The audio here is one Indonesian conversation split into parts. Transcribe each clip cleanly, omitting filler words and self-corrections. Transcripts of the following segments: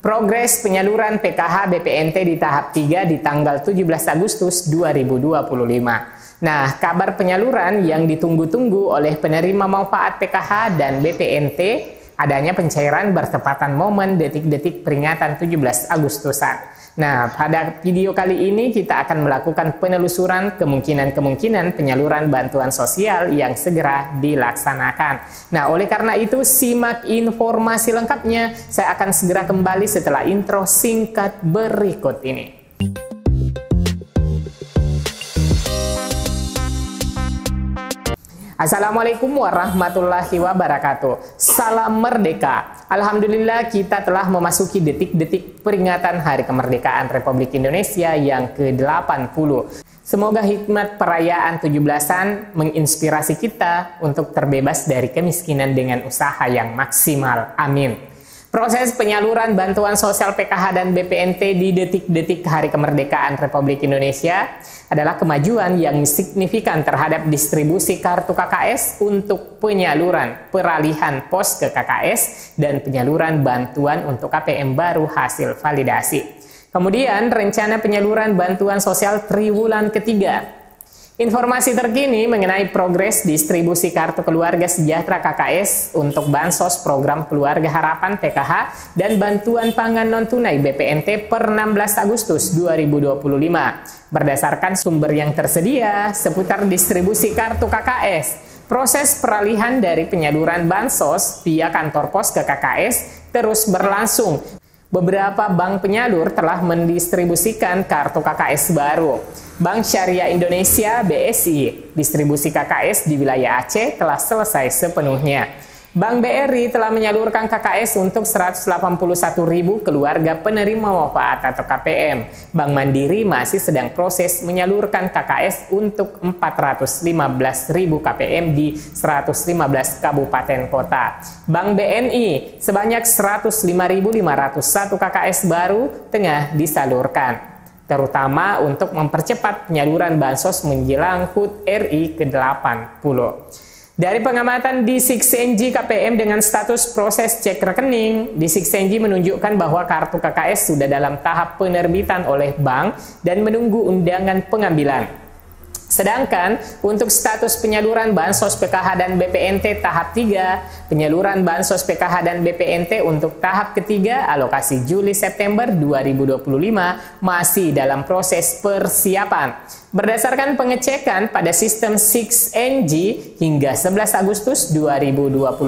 Progres penyaluran PKH BPNT di tahap 3 di tanggal 17 Agustus 2025. Nah, kabar penyaluran yang ditunggu-tunggu oleh penerima manfaat PKH dan BPNT adanya pencairan bertepatan momen detik-detik peringatan 17 Agustusan. Nah, pada video kali ini kita akan melakukan penelusuran kemungkinan-kemungkinan penyaluran bantuan sosial yang segera dilaksanakan. Nah, oleh karena itu simak informasi lengkapnya. Saya akan segera kembali setelah intro singkat berikut ini. Assalamualaikum warahmatullahi wabarakatuh. Salam merdeka. Alhamdulillah kita telah memasuki detik-detik peringatan Hari Kemerdekaan Republik Indonesia yang ke-80. Semoga hikmat perayaan 17-an menginspirasi kita untuk terbebas dari kemiskinan dengan usaha yang maksimal. Amin. Proses penyaluran bantuan sosial PKH dan BPNT di detik-detik Hari Kemerdekaan Republik Indonesia adalah kemajuan yang signifikan terhadap distribusi kartu KKS untuk penyaluran peralihan pos ke KKS dan penyaluran bantuan untuk KPM baru hasil validasi. Kemudian rencana penyaluran bantuan sosial triwulan ketiga. Informasi terkini mengenai progres distribusi kartu keluarga sejahtera KKS untuk Bansos Program Keluarga Harapan PKH dan bantuan pangan non-tunai BPNT per 16 Agustus 2025. Berdasarkan sumber yang tersedia seputar distribusi kartu KKS, proses peralihan dari penyaluran Bansos via kantor pos ke KKS terus berlangsung. Beberapa bank penyalur telah mendistribusikan kartu KKS baru. Bank Syariah Indonesia (BSI) distribusi KKS di wilayah Aceh telah selesai sepenuhnya. Bank BRI telah menyalurkan KKS untuk 181.000 keluarga penerima manfaat atau KPM. Bank Mandiri masih sedang proses menyalurkan KKS untuk 415.000 KPM di 115 kabupaten kota. Bank BNI sebanyak 105.501 KKS baru tengah disalurkan, terutama untuk mempercepat penyaluran bansos menjelang HUT RI ke-80. Dari pengamatan di Sixenji KPM dengan status proses cek rekening, di Sixenji menunjukkan bahwa kartu KKS sudah dalam tahap penerbitan oleh bank dan menunggu undangan pengambilan. Sedangkan untuk status penyaluran Bansos PKH dan BPNT tahap 3, penyaluran Bansos PKH dan BPNT untuk tahap ketiga alokasi Juli-September 2025 masih dalam proses persiapan. Berdasarkan pengecekan pada sistem 6NG hingga 11 Agustus 2025,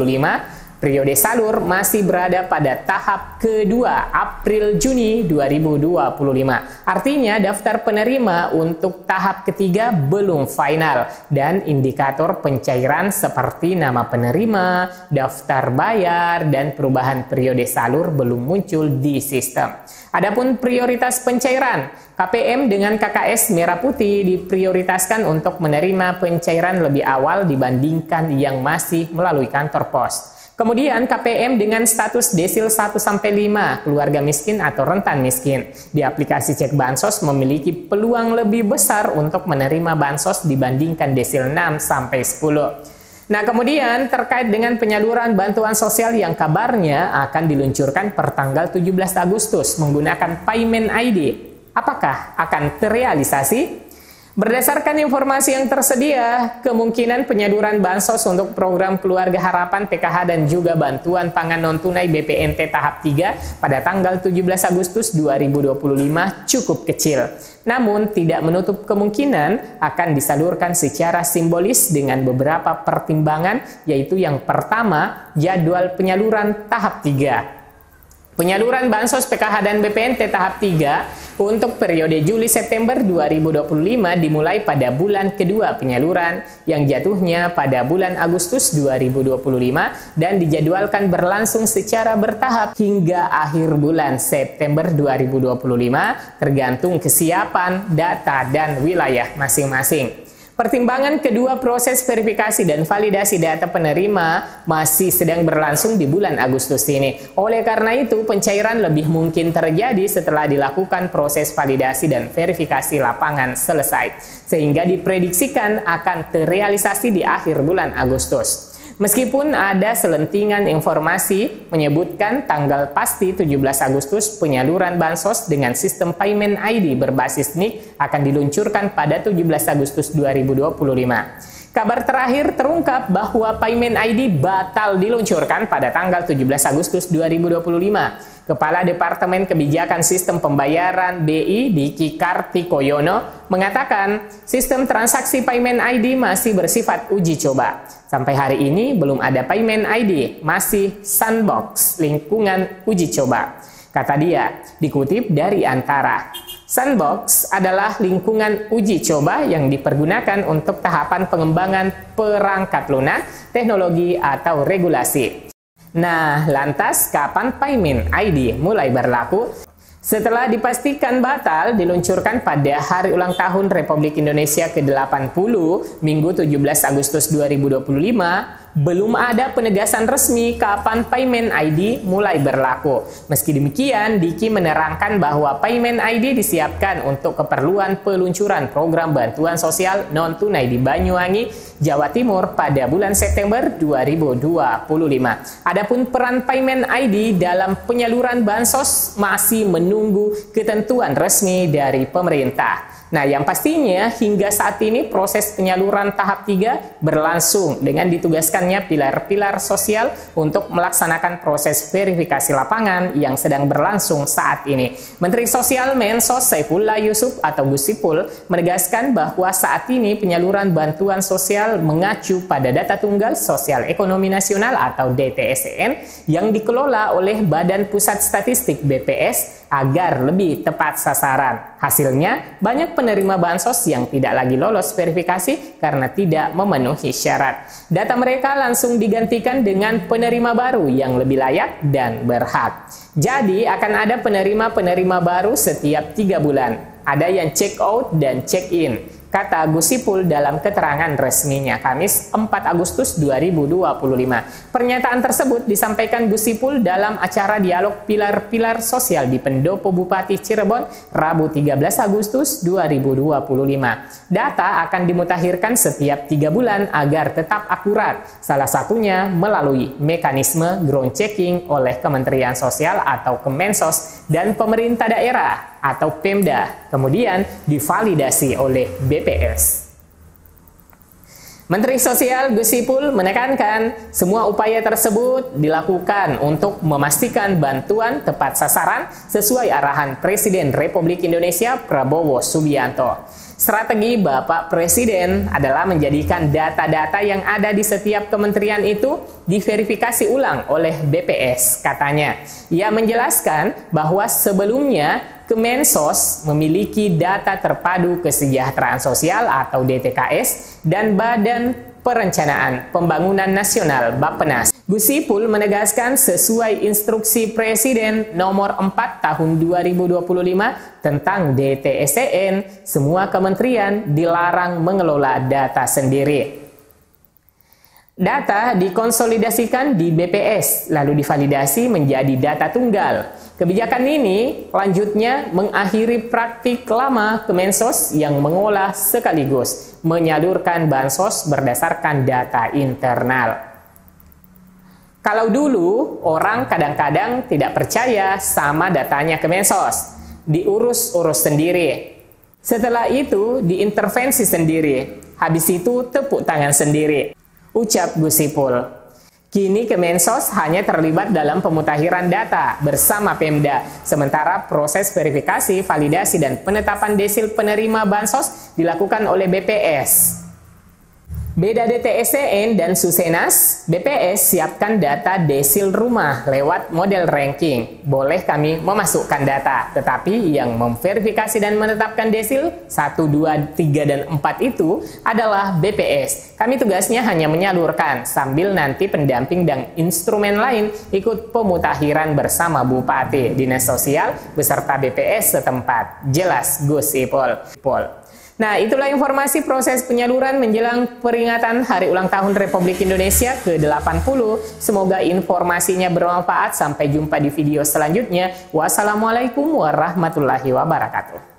periode salur masih berada pada tahap kedua April-Juni 2025. Artinya daftar penerima untuk tahap ketiga belum final dan indikator pencairan seperti nama penerima, daftar bayar, dan perubahan periode salur belum muncul di sistem. Adapun prioritas pencairan, KPM dengan KKS merah putih diprioritaskan untuk menerima pencairan lebih awal dibandingkan yang masih melalui kantor pos. Kemudian KPM dengan status desil 1-5 keluarga miskin atau rentan miskin di aplikasi Cek Bansos memiliki peluang lebih besar untuk menerima bansos dibandingkan desil 6-10. Nah, kemudian terkait dengan penyaluran bantuan sosial yang kabarnya akan diluncurkan per tanggal 17 Agustus menggunakan Payment ID. Apakah akan terrealisasi? Berdasarkan informasi yang tersedia, kemungkinan penyaluran bansos untuk program Keluarga Harapan PKH dan juga bantuan pangan non-tunai BPNT tahap 3 pada tanggal 17 Agustus 2025 cukup kecil. Namun tidak menutup kemungkinan akan disalurkan secara simbolis dengan beberapa pertimbangan, yaitu yang pertama, jadwal penyaluran tahap 3. Penyaluran Bansos PKH dan BPNT tahap 3 untuk periode Juli-September 2025 dimulai pada bulan kedua penyaluran yang jatuhnya pada bulan Agustus 2025 dan dijadwalkan berlangsung secara bertahap hingga akhir bulan September 2025 tergantung kesiapan data dan wilayah masing-masing. Pertimbangan kedua, proses verifikasi dan validasi data penerima masih sedang berlangsung di bulan Agustus ini. Oleh karena itu, pencairan lebih mungkin terjadi setelah dilakukan proses validasi dan verifikasi lapangan selesai, sehingga diprediksikan akan terrealisasi di akhir bulan Agustus. Meskipun ada selentingan informasi menyebutkan tanggal pasti 17 Agustus penyaluran bansos dengan sistem payment ID berbasis NIK akan diluncurkan pada 17 Agustus 2025. Kabar terakhir terungkap bahwa payment ID batal diluncurkan pada tanggal 17 Agustus 2025. Kepala Departemen Kebijakan Sistem Pembayaran BI Diki Kartikoyono mengatakan sistem transaksi payment ID masih bersifat uji coba. Sampai hari ini belum ada payment ID, masih sandbox lingkungan uji coba. Kata dia, dikutip dari Antara. Sandbox adalah lingkungan uji coba yang dipergunakan untuk tahapan pengembangan perangkat lunak, teknologi, atau regulasi. Nah, lantas kapan payment ID mulai berlaku? Setelah dipastikan batal diluncurkan pada hari ulang tahun Republik Indonesia ke-80, Minggu 17 Agustus 2025, belum ada penegasan resmi kapan payment ID mulai berlaku. Meski demikian, Diki menerangkan bahwa payment ID disiapkan untuk keperluan peluncuran program bantuan sosial non-tunai di Banyuwangi, Jawa Timur pada bulan September 2025. Adapun peran payment ID dalam penyaluran bansos masih menunggu ketentuan resmi dari pemerintah. Nah, yang pastinya hingga saat ini proses penyaluran tahap 3 berlangsung dengan ditugaskannya pilar-pilar sosial untuk melaksanakan proses verifikasi lapangan yang sedang berlangsung saat ini. Menteri Sosial Mensos Saifullah Yusuf atau Gus Ipul menegaskan bahwa saat ini penyaluran bantuan sosial mengacu pada data tunggal sosial ekonomi nasional atau DTSEN yang dikelola oleh Badan Pusat Statistik BPS agar lebih tepat sasaran. Hasilnya, banyak penerima bansos yang tidak lagi lolos verifikasi karena tidak memenuhi syarat. Data mereka langsung digantikan dengan penerima baru yang lebih layak dan berhak. Jadi, akan ada penerima-penerima baru setiap 3 bulan. Ada yang check out dan check in, kata Gus Ipul dalam keterangan resminya Kamis 4 Agustus 2025. Pernyataan tersebut disampaikan Gus Ipul dalam acara dialog pilar-pilar sosial di Pendopo Bupati Cirebon Rabu 13 Agustus 2025. Data akan dimutakhirkan setiap 3 bulan agar tetap akurat, salah satunya melalui mekanisme ground checking oleh Kementerian Sosial atau Kemensos dan pemerintah daerah atau Pemda, kemudian divalidasi oleh BPS. Menteri Sosial Gus Ipul menekankan semua upaya tersebut dilakukan untuk memastikan bantuan tepat sasaran sesuai arahan Presiden Republik Indonesia Prabowo Subianto. Strategi Bapak Presiden adalah menjadikan data-data yang ada di setiap kementerian itu diverifikasi ulang oleh BPS, katanya. Ia menjelaskan bahwa sebelumnya Kemensos memiliki data terpadu kesejahteraan sosial atau DTKS dan Badan Perencanaan Pembangunan Nasional Bappenas. Gus Ipul menegaskan sesuai instruksi Presiden nomor 4 tahun 2025 tentang DTSEN, semua kementerian dilarang mengelola data sendiri. Data dikonsolidasikan di BPS, lalu divalidasi menjadi data tunggal. Kebijakan ini lanjutnya mengakhiri praktik lama Kemensos yang mengolah sekaligus menyalurkan bansos berdasarkan data internal. Kalau dulu orang kadang-kadang tidak percaya sama datanya Kemensos, diurus-urus sendiri. Setelah itu diintervensi sendiri, habis itu tepuk tangan sendiri, ucap Gus Ipul. Kini Kemensos hanya terlibat dalam pemutakhiran data bersama Pemda, sementara proses verifikasi, validasi, dan penetapan desil penerima bansos dilakukan oleh BPS. Beda DTSEN dan Susenas, BPS siapkan data desil rumah lewat model ranking. Boleh kami memasukkan data, tetapi yang memverifikasi dan menetapkan desil 1, 2, 3, dan 4 itu adalah BPS. Kami tugasnya hanya menyalurkan, sambil nanti pendamping dan instrumen lain ikut pemutakhiran bersama Bupati, Dinas Sosial, beserta BPS setempat. Jelas Gus Ipul. Nah, itulah informasi proses penyaluran menjelang peringatan Hari Ulang Tahun Republik Indonesia ke-80. Semoga informasinya bermanfaat. Sampai jumpa di video selanjutnya. Wassalamualaikum warahmatullahi wabarakatuh.